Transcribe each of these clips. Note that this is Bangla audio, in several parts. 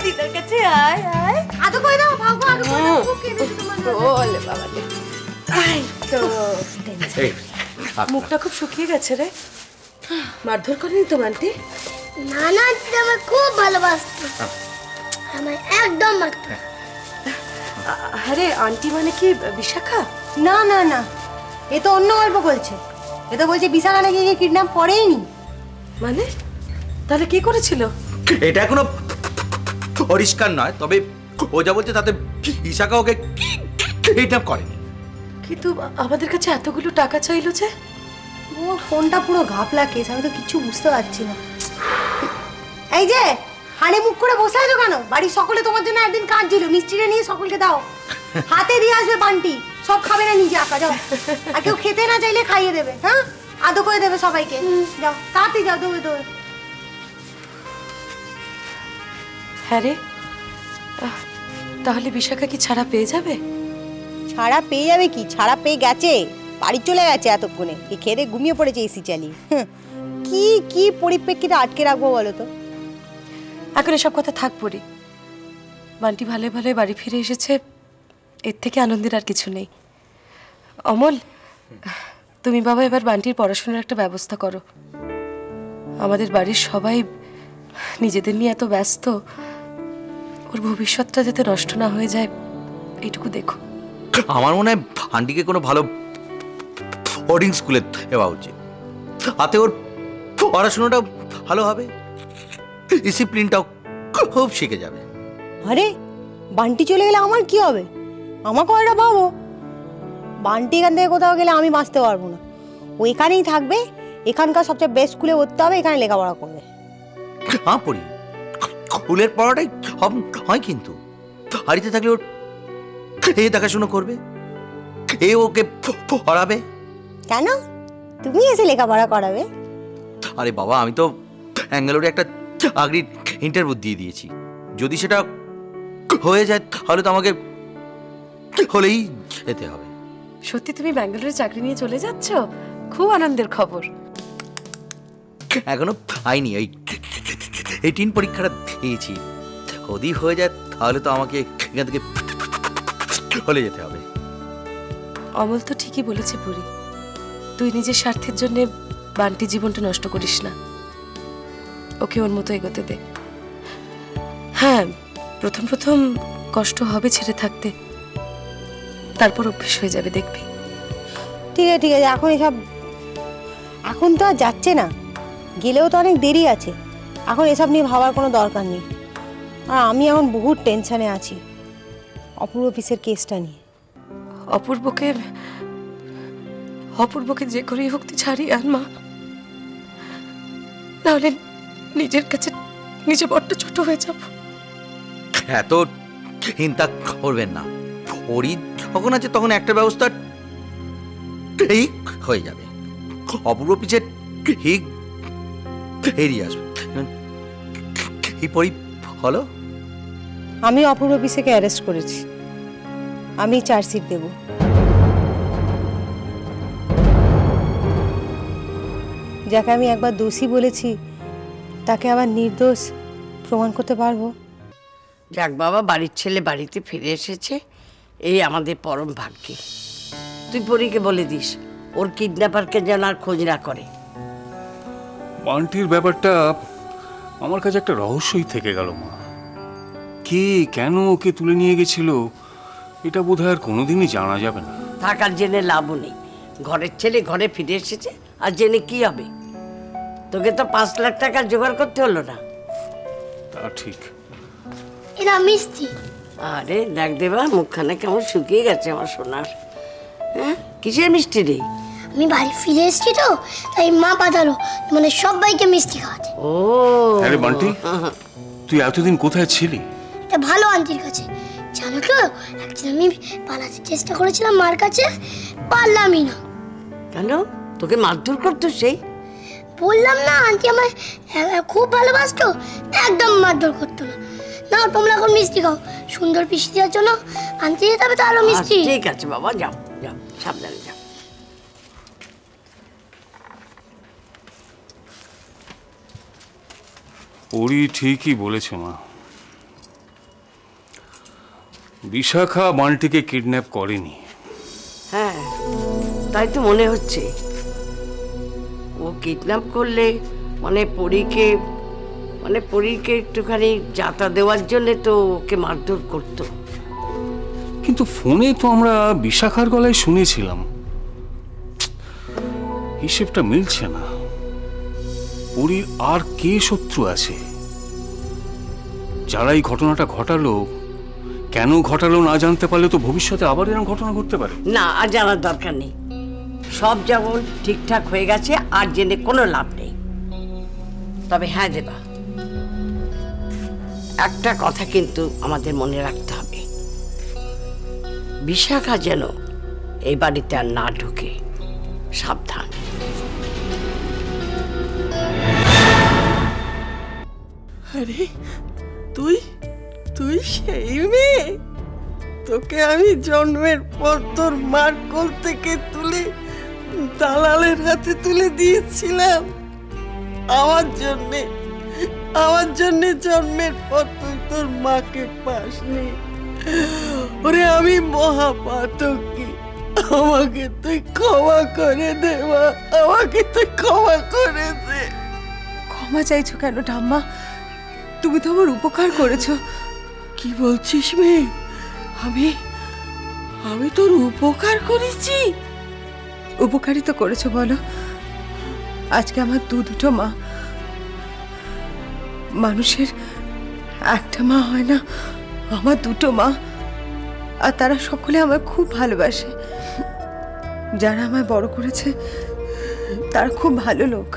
দিদার কাছে আয় আয় আদো কই দাও ভাগো আদো কই দাও খুব কেঁদেছে তোমার ওলে বাবা রে আই তো মুখটা খুব শুকিয়ে গেছে রে মারধর করেনি তো আন্টি না না আন্টি আমার খুব ভালোবাসতো আমার একদম মারতো আরে আন্টি মানে কি বিশাখা না না না এ তো অন্য গল্প বলছে এ তো বলছে বিশাখা নাকি কিডন্যাপ করেইনি মানে তাহলে কি করেছিল এটা এখনো পরিষ্কার নয় তবে ও যা বলছে তাতে বিশাখা ওকে কিডন্যাপ করেনি কিন্তু আমাদের কাছে এতগুলো টাকা চাইলো যে ও ফোনটা পুরো ঘাপলা কেস আমি তো কিছু বুঝতে পারছি না এই যে হাড়ে মুখ করে বসে আছো কেন বাড়ির সকলে তোমার জন্য একদিন কাঁদছিল মিষ্টিটা নিয়ে সকলকে দাও হাতে দিয়ে আসবে বান্টি সব খাবে না নিজে একা যাও আর কেউ খেতে না চাইলে খাইয়ে দেবে হ্যাঁ আদো করে দেবে সবাইকে যাও তাড়াতাড়ি যাও দৌড়ে দৌড়ে হ্যাঁ রে তাহলে বিশাখা কি ছাড়া পেয়ে যাবে ছাড়া পেয়ে যাবে কি ছাড়া পেয়ে গেছে বাড়ি চলে গেছে এতক্ষণে এই খেয়ে ঘুমিয়ে পড়েছে এসি চালিয়ে কি কি পরিপ্রেক্ষিতে আটকে রাখবো বলো তো এখন এসব কথা থাকবো রে বান্টি ভালো ভালো বাড়ি ফিরে এসেছে এর থেকে আনন্দের আর কিছু নেই অমল তুমি বাবা এবার বান্টির পড়াশোনার একটা ব্যবস্থা করো আমাদের বাড়ির সবাই নিজেদের নিয়ে এত ব্যস্ত ওর ভবিষ্যৎটা যাতে নষ্ট না হয়ে যায় এইটুকু দেখো আমার মনে হয় আন্টিকে কোনো ভালো বোর্ডিং স্কুলে দেওয়া উচিত তাতে ওর পড়াশোনাটাও ভালো হবে ডিসিপ্লিনটাও খুব শিখে যাবে আরে বান্টি চলে গেলে আমার কি হবে আমাকে একটা ভাবো বান্টি এখান থেকে কোথাও গেলে আমি বাঁচতে পারবো না ও এখানেই থাকবে এখানকার সবচেয়ে বেস্ট স্কুলে ভর্তি হবে এখানে লেখাপড়া করবে হ্যাঁ পড়ি স্কুলের পড়াটাই হয় কিন্তু বাড়িতে থাকলে ওর এ দেখাশুনো করবে এ ওকে পড়াবে কেন তুমি এসে লেখাপড়া করাবে আরে বাবা আমি তো ব্যাঙ্গালোরে একটা চাকরির ইন্টারভিউ দিয়ে দিয়েছি যদি সেটা হয়ে যায় তাহলে তো আমাকে হলেই যেতে হবে সত্যি তুমি ব্যাঙ্গালোরে চাকরি নিয়ে চলে যাচ্ছ খুব আনন্দের খবর এখনো পাইনি এই টিন পরীক্ষাটা দিয়েছি যদি হয়ে যায় তাহলে তো আমাকে এখান থেকে চলে যেতে হবে অমল তো ঠিকই বলেছে পুরি তুই নিজের স্বার্থের জন্য বান্টি জীবনটা নষ্ট করিস না ওকে ওর মতো এগোতে দে হ্যাঁ প্রথম প্রথম কষ্ট হবে ছেড়ে থাকতে তারপর অভ্যেস হয়ে যাবে দেখবি ঠিক আছে এখন এসব এখন তো আর যাচ্ছে না গেলেও তো অনেক দেরি আছে এখন এসব নিয়ে ভাবার কোনো দরকার নেই আর আমি এখন বহুত টেনশনে আছি অপূর্ব অফিসের কেসটা নিয়ে অপূর্বকে যে করেই হোক ছাড়ি আর মা নাহলে নিজের কাছে নিজে বড্ড ছোট হয়ে যাব এত চিন্তা করবেন না ওরই যখন আছে তখন একটা ব্যবস্থা ঠিক হয়ে যাবে অপূর্ব পিছিয়ে ঠিক বেরিয়ে আসবে কি পরি হলো আমি অপূর্ব পিসেকে অ্যারেস্ট করেছি আমি চার্জশিট দেব যাকে আমি একবার দোষী বলেছি তাকে আবার নির্দোষ প্রমাণ করতে পারবো যাক বাবা বাড়ির ছেলে বাড়িতে ফিরে এসেছে এই আমাদের পরম ভাগ্যে তুই পরীকে বলে দিস ওর কিডন্যাপারকে যেন আর খোঁজ না করে বান্টির ব্যাপারটা আমার কাছে একটা রহস্যই থেকে গেল মা কে কেন ওকে তুলে নিয়ে গেছিল এটা বোধহয় আর কোনোদিনই জানা যাবে না থাকার জেনে লাভও নেই ঘরের ছেলে ঘরে ফিরে এসেছে আর জেনে কি হবে তোকে তো 5 লাখ টাকা জোগাড় করতে হলো না তা ঠিক এরা মিষ্টি আরে দেখ দেবা মুখখানা কেমন শুকিয়ে গেছে আমার সোনার হ্যাঁ কিসের মিষ্টি রে আমি বাড়ি ফিরে এসেছি তো তাই মা পাঠালো মানে সবাইকে মিষ্টি খাওয়াতে ও আরে বান্টি তুই এতদিন কোথায় ছিলি এটা ভালো আন্টির কাছে জানো তো একদিন আমি পালাতে চেষ্টা করেছিলাম মার কাছে পারলামই না কেন তোকে মারধর করতো সেই বললাম না আন্টি আমায় খুব ভালোবাসতো একদম মারধর করতো না না তোমরা এখন মিষ্টি খাও সুন্দর পিসি দেওয়ার জন্য আনতে যেতে হবে তো আরো মিষ্টি ঠিক আছে বাবা যাও যাও সাবধানে যাও ওরই ঠিকই বলেছে মা। বিশাখা বান্টিকে কিডন্যাপ করেনি। হ্যাঁ, তাই তো মনে হচ্ছে। ও কিডন্যাপ করলে পরীকে একটুখানি যাতা দেওয়ার জন্য তো ওকে মারধর করতো। কিন্তু ফোনে তো আমরা বিশাখার গলায় শুনেছিলাম। হিসেবটা মিলছে না। পরীর আর কে শত্রু আছে? যারা এই ঘটনাটা ঘটালো, কেন ঘটালো না জানতে পারলে তো ভবিষ্যতে আবার এরকম ঘটনা ঘটতে পারে। না, আর জানার দরকার নেই। সব যেমন ঠিকঠাক হয়ে গেছে, আর জেনে কোনো লাভ নেই। তবে হ্যাঁ দেবা, একটা কথা কিন্তু আমাদের মনে রাখতে হবে, বিশাখা যেন এই বাড়িতে আর না ঢোকে। সাবধান। আরে তুই তুই সেই মেয়ে, তোকে আমি জন্মের পর তোর মার কোল থেকে তুলে দালালের হাতে তুলে দিয়েছিলাম আমার জন্যে জন্মের পর তুই তোর মাকে পাসনি। ওরে আমি মহাপাতকী, আমাকে তুই ক্ষমা করে দে মা, আমাকে তুই ক্ষমা করে দে। ক্ষমা চাইছো কেন ঠাম্মা? তুমি তো আমার উপকার করেছো। কি বলছিস মেয়ে? আমি তোর উপকার করেছি? উপকারই তো করেছো বলো। আজকে আমার দুটো মা। মানুষের একটা মা হয় না, আমার দুটো মা। আর তারা সকলে আমায় খুব ভালোবাসে। যারা আমায় বড় করেছে তারা খুব ভালো লোক।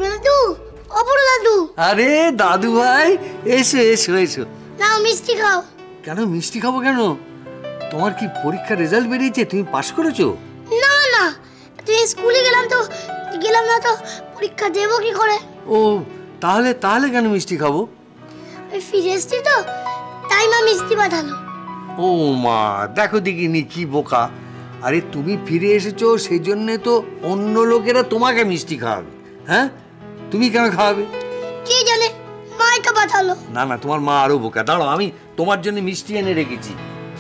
দাদু, অপর দাদু। আরে দাদু ভাই, এসো এসো এসো। নাও মিষ্টি খাও। কেন মিষ্টি খাবো কেন? তোমার কি পরীক্ষার রেজাল্ট বেরিয়েছে? তুমি পাশ করেছো? না না, তুই স্কুলে গেলাম না তো পরীক্ষা দেবো কি করে? ও তাহলে কেন মিষ্টি খাবো? আমি ফিরে এসছি তো, তাই মা মিষ্টি পাঠালো। ও মা, দেখো দেখিনি কি বোকা। আরে তুমি ফিরে এসেছো সেই জন্য তো অন্য লোকেরা তোমাকে মিষ্টি খাওয়াবে। হ্যাঁ, তুমি কেন খাওয়াবে? কে জানে, মাই তো পাঠালো। না না, তোমার মা আরো বোকা। দাঁড়াও, আমি তোমার জন্য মিষ্টি এনে রেখেছি,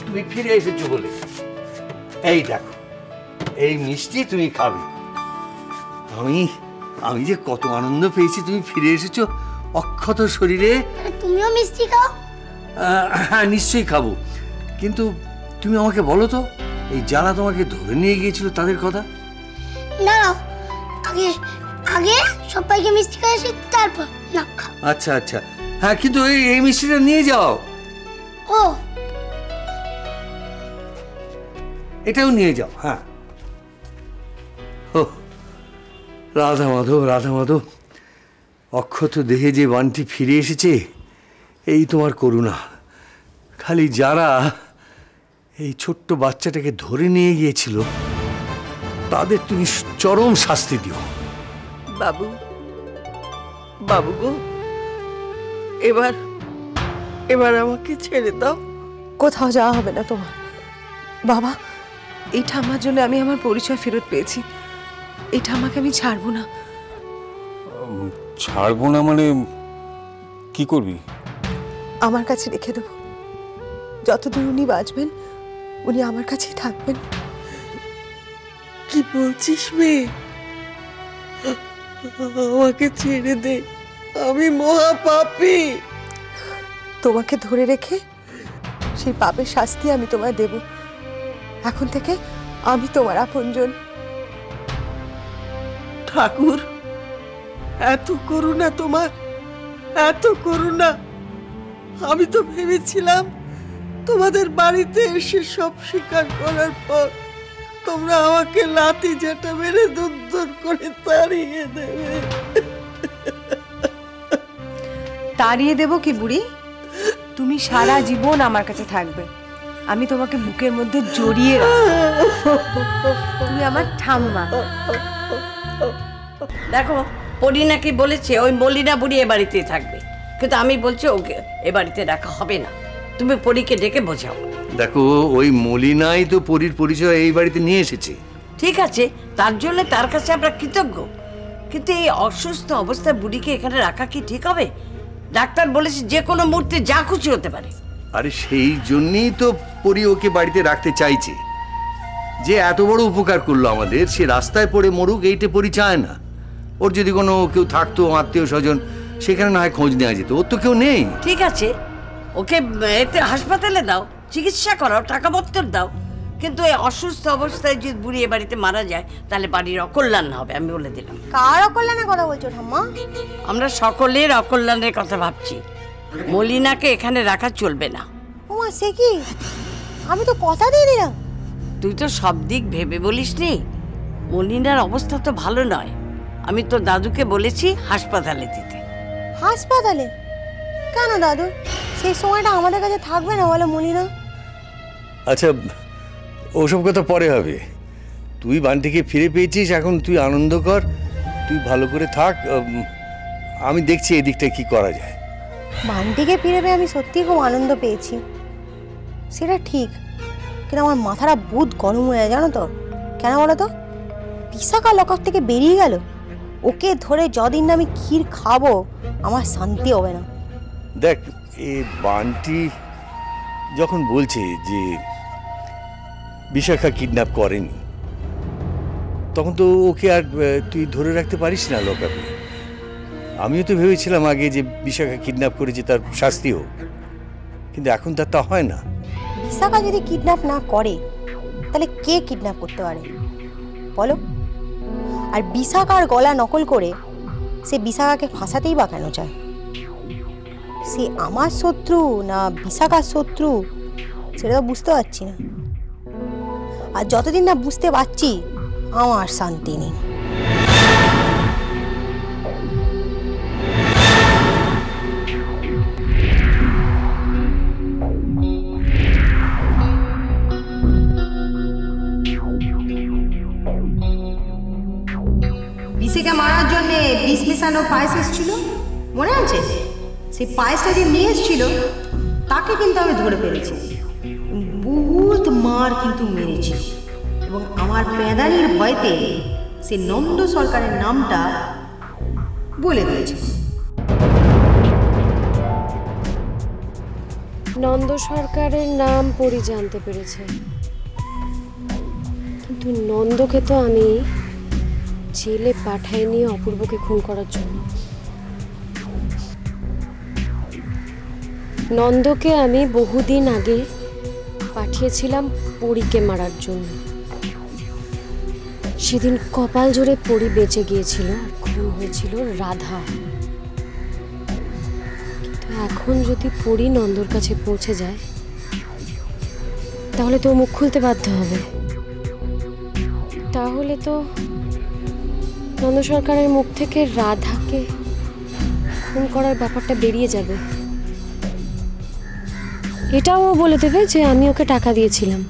তুমি ফিরে এসেছো বলে। এই দেখো, এই মিষ্টি তুমি খাবে। আমি যে কত আনন্দ পেয়েছি তুমি ফিরে এসেছো অক্ষত শরীরে। তুমিও মিষ্টি খাও? হ্যাঁ, নিশ্চয়ই খাবো। কিন্তু তুমি আমাকে বলো তো, এই যারা তোমাকে ধরে নিয়ে গিয়েছিল তাদের কথা। দাঁড়াও, আগে সবাইকে মিষ্টি খাইছি, তারপর না খাও। আচ্ছা আচ্ছা, হ্যাঁ, কিন্তু এই মিষ্টিটা নিয়ে যাও। ও, এটাও নিয়ে যাও। হ্যাঁ। ও রাধা মাধব, অক্ষত দেহে যে বানটি ফিরে এসেছে, এই তোমার করুণা। খালি যারা এই ছোট্ট বাচ্চাটাকে ধরে নিয়ে গিয়েছিল তাদের তুমি চরম শাস্তি দিও। বাবু গো, এবার আমাকে ছেড়ে দাও। কোথাও যাওয়া হবে না তোমার। বাবা, এই ঠাম্মার জন্য আমি আমার পরিচয় ফেরত পেয়েছি। এই ঠাম্মাকে আমি ছাড়বো না। ছাড়বো না মানে কি করবি? আমার কাছে রেখে দেবো। যতদিন উনি বাঁচবেন উনি আমার কাছেই থাকবেন। কি বলছিস মেয়ে? আমাকে ছেড়ে দে, আমি মহাপাপী। তোমাকে ধরে রেখে সেই পাপের শাস্তি আমি তোমায় দেব। এখন থেকে আমি তোমার আপনজন। ঠাকুর, এত করুণা তোমার, এত করুণা। আমি তো ভেবেছিলাম তোমাদের বাড়িতে এসে সব স্বীকার করার পর তোমরা আমাকে লাথি ঝাঁটা মেরে দূর করে তাড়িয়ে দেবে। তাড়িয়ে দেব কি বুড়ি? তুমি সারা জীবন আমার কাছে থাকবে। আমি তোমাকে বুকের মধ্যে জড়িয়ে রাখবো। তুমি আমার ঠাম্মা। দেখো, পরি নাকি বলেছে ওই মলিনা বুড়ি এ বাড়িতে থাকবে, কিন্তু আমি বলছি ওকে এ বাড়িতে রাখা হবে না। তুমি পরীকে ডেকে বোঝাও। দেখো, ওই মলিনাই তো পরীর পরিচয় এই বাড়িতে নিয়ে এসেছে। ঠিক আছে, তার জন্য তার কাছে আমরা কৃতজ্ঞ, কিন্তু এই অসুস্থ অবস্থায় বুড়িকে এখানে রাখা কি ঠিক হবে? ডাক্তার বলেছে যে কোনো মুহূর্তে যা খুশি হতে পারে। আরে সেই জন্যই তো পরি ওকে বাড়িতে রাখতে চাইছে। যে এত বড় উপকার করলো আমাদের, সে রাস্তায় পড়ে মরুক এইটা পরি চায় না। ওর যদি কোনো কেউ থাকতো আত্মীয় স্বজন, সেখানে না হয় খোঁজ নেওয়া যেত। ওর তো কেউ নেই। ঠিক আছে, ওকে এতে হাসপাতালে দাও, চিকিৎসা করাও, টাকা পত্র দাও, কিন্তু এই অসুস্থ অবস্থায় যদি বুড়ি এ বাড়িতে মারা যায় তাহলে বাড়ির অকল্যাণ হবে, আমি বলে দিলাম। কার অকল্যাণের কথা বলছো ঠাম্মা? আমরা সকলের অকল্যাণের কথা ভাবছি। মলিনাকে এখানে রাখা চলবে না। ওমা সে কি? আমি তো কথা দিয়ে দিলাম। তুই তো সব দিক ভেবে বলিসনি। মলিনার অবস্থা তো ভালো নয়। আমি তো দাদুকে বলেছি হাসপাতালে দিতে। হাসপাতালে কেন দাদু? সেই সময়টা আমাদের কাছে থাকবে না বলে মলিনা? আচ্ছা, ওসব কথা পরে হবে। তুই বান্টিকে ফিরে পেয়েছিস, এখন তুই আনন্দ কর, তুই ভালো করে থাক। আমি দেখছি এই দিকটা কি করা যায়। বান্টিকে ফিরে পেয়ে আমি সত্যিই খুব আনন্দ পেয়েছি, সেটা ঠিক। কিন্তু আমার মাথাটা বহুত গরম হয়ে যায়, জানো তো কেন বলো তো? বিশাখা লকআপ থেকে বেরিয়ে গেল, ওকে ধরে যদিন না আমি ক্ষীর খাবো আমার শান্তি হবে না। দেখ, এ বান্টি যখন বলছে যে বিশাখা কিডন্যাপ করেনি, তখন তো ওকে আর তুই ধরে রাখতে পারিস না লকআপে। আমিও তো ভেবেছিলাম আগে যে বিশাখা কিডন্যাপ করেছে, তার শাস্তি হোক, কিন্তু এখন তার তা হয় না। বিশাখা যদি কিডন্যাপ না করে তাহলে কে কিডন্যাপ করতে পারে বলো? আর বিশাখার গলা নকল করে সে বিশাখাকে ফাঁসাতেই বা কেন চায়? সে আমার শত্রু না বিশাখার শত্রু সেটা তো বুঝতে পারছি না। আর যতদিন না বুঝতে পারছি আমার শান্তি নেই। বিশাখা মারার জন্য বিষ মেশানো পায়েস এসেছিল, মনে আছে? সেই পায়েসটা যে নিয়ে এসেছিল তাকে কিন্তু আমি ধরে ফেলেছি। বহুত মার কিন্তু মেরেছি, এবং আমার পেদানির ভয়তে সে নন্দ সরকারের নামটা বলে দিয়েছে। নন্দ সরকারের নাম পরি জানতে পেরেছে, কিন্তু নন্দকে তো আমি জেলে পাঠাই নিয়ে অপূর্বকে খুন করার জন্য। নন্দকে আমি বহুদিন আগে পাঠিয়েছিলাম পরীকে মারার জন্য। সেদিন কপাল জোরে পরি বেঁচে গিয়েছিল আর খুন হয়েছিল রাধা। কিন্তু এখন যদি পরি নন্দর কাছে পৌঁছে যায় তাহলে তো মুখ খুলতে বাধ্য হবে। তাহলে তো নন্দ সরকারের মুখ থেকে রাধাকে খুন করার ব্যাপারটা বেরিয়ে যাবে। এটাও ও বলে দেবে যে আমি ওকে টাকা দিয়েছিলাম।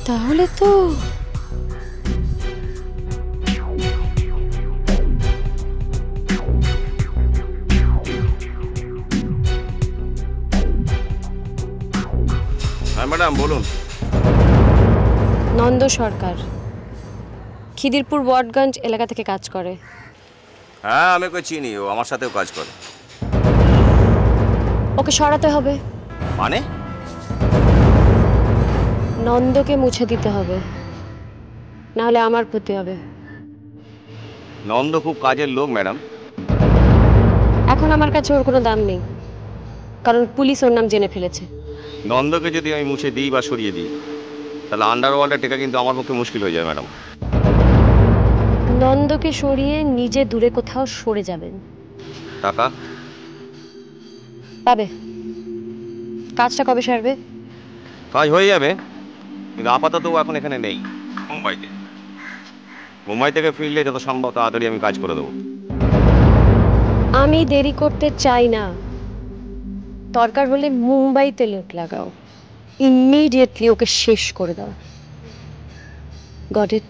তাহলে তো হ্যাঁ ম্যাডাম বলুন। নন্দ সরকার খিদিরপুর বটগঞ্জ এলাকা থেকে কাজ করে। হ্যাঁ আমি ওকে চিনি, ও আমার সাথেও কাজ করে। ওকে সরাতে হবে। মানে? নন্দকে মুছে দিতে হবে, নাহলে আমার ক্ষতি হবে। নন্দ খুব কাজের লোক ম্যাডাম। এখন আমার কাছে ওর কোনো দাম নেই, কারণ পুলিশ ওর নাম জেনে ফেলেছে। নন্দকে যদি আমি মুছে দিই বা সরিয়ে দিই তাহলে আন্ডারওয়ার্ল্ডে টেকা কিন্তু আমার পক্ষে মুশকিল হয়ে যায় ম্যাডাম। নন্দকে সরিয়ে নিজে দূরে কোথাও সরে যাবেন। টাকা পাবে। কাজটা কবে সারবে? কাজ হয়ে যাবে, কিন্তু আপাতত ও এখন এখানে নেই, মুম্বাইতে। মুম্বাই থেকে ফিরলে যত সম্ভব তাড়াতাড়ি আমি কাজ করে দেবো। আমি দেরি করতে চাই না। দরকার হলে মুম্বাইতে লোক লাগাও, ইমিডিয়েটলি ওকে শেষ করে দাও। Got it?